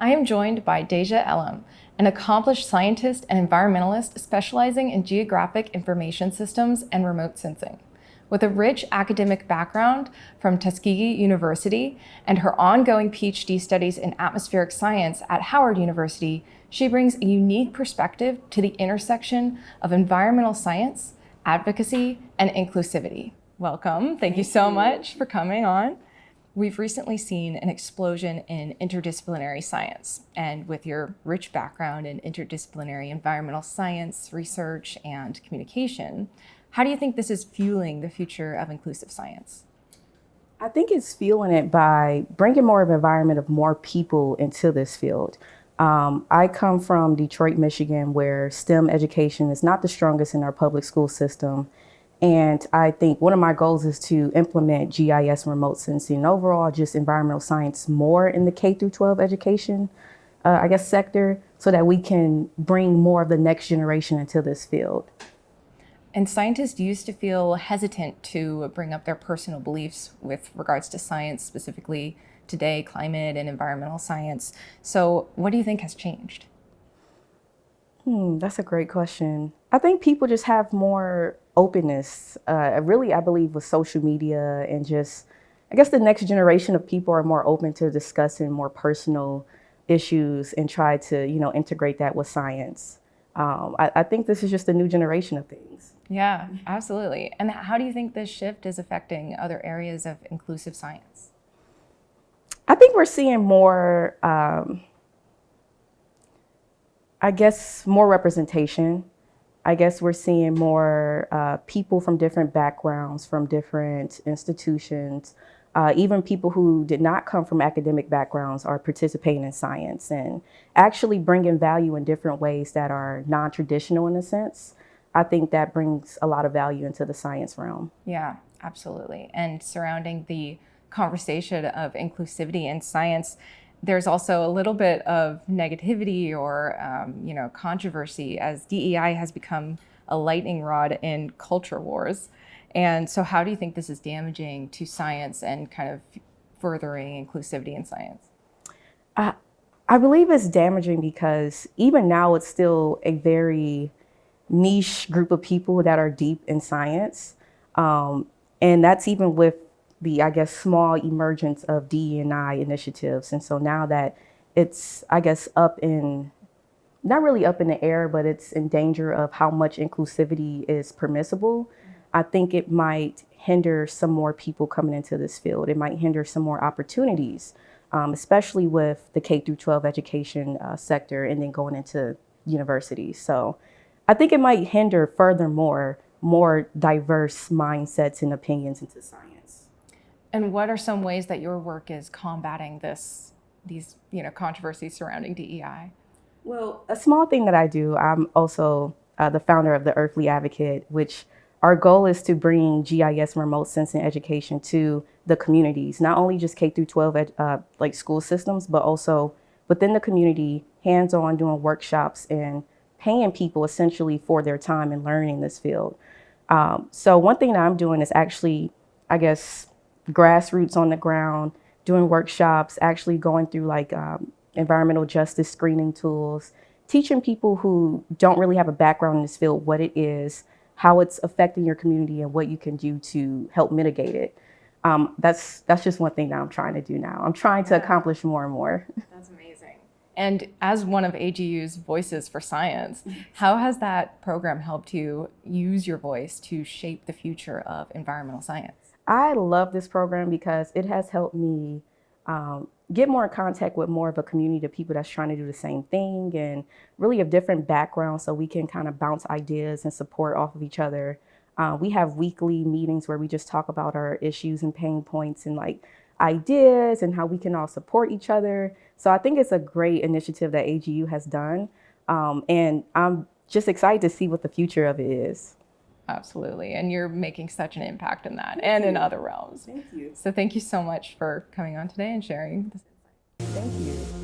I am joined by Daja Elum, an accomplished scientist and environmentalist specializing in geographic information systems and remote sensing. With a rich academic background from Tuskegee University and her ongoing PhD studies in atmospheric science at Howard University, she brings a unique perspective to the intersection of environmental science, advocacy, and inclusivity. Welcome. Thank you so much for coming on. We've recently seen an explosion in interdisciplinary science, and with your rich background in interdisciplinary environmental science, research, and communication, how do you think this is fueling the future of inclusive science? I think it's fueling it by bringing more of an environment of more people into this field. I come from Detroit, Michigan, where STEM education is not the strongest in our public school system. And I think one of my goals is to implement GIS and remote sensing and overall just environmental science more in the K through 12 education, sector, so that we can bring more of the next generation into this field. And scientists used to feel hesitant to bring up their personal beliefs with regards to science, specifically today, climate and environmental science. So what do you think has changed? That's a great question. I think people just have more openness. Really, I believe with social media and just, the next generation of people are more open to discussing more personal issues and try to, integrate that with science. I think this is just a new generation of things. Yeah, absolutely. And how do you think this shift is affecting other areas of inclusive science? I think we're seeing more, more representation. We're seeing more people from different backgrounds, from different institutions, even people who did not come from academic backgrounds are participating in science and actually bringing value in different ways that are non-traditional in a sense. I think that brings a lot of value into the science realm. Yeah, absolutely. And surrounding the conversation of inclusivity in science, there's also a little bit of negativity or, controversy as DEI has become a lightning rod in culture wars. And so how do you think this is damaging to science and kind of furthering inclusivity in science? I believe it's damaging because even now it's still a very niche group of people that are deep in science. And that's even with the, small emergence of DE&I initiatives. And so now that it's, up in, not really up in the air, but it's in danger of how much inclusivity is permissible, I think it might hinder some more people coming into this field. It might hinder some more opportunities, especially with the K through 12 education sector and then going into universities. So I think it might hinder furthermore more diverse mindsets and opinions into science. And what are some ways that your work is combating these controversies surrounding DEI? Well, a small thing that I do, I'm also the founder of the Earthly Advocate, which our goal is to bring GIS and remote sensing education to the communities, not only just K through 12 school systems, but also within the community, hands-on doing workshops and paying people essentially for their time and learning this field. So one thing that I'm doing is actually, grassroots on the ground, doing workshops, actually going through environmental justice screening tools, teaching people who don't really have a background in this field what it is, how it's affecting your community, and what you can do to help mitigate it. That's just one thing that I'm trying to do now. I'm trying to accomplish more and more. That's amazing. And as one of AGU's voices for science, how has that program helped you use your voice to shape the future of environmental science? I love this program because it has helped me get more in contact with more of a community of people that's trying to do the same thing and really of different backgrounds, so we can kind of bounce ideas and support off of each other. We have weekly meetings where we just talk about our issues and pain points and ideas and how we can all support each other. So I think it's a great initiative that AGU has done. And I'm just excited to see what the future of it is. Absolutely. And you're making such an impact in that and in other realms. Thank you. So thank you so much for coming on today and sharing this insight. Thank you.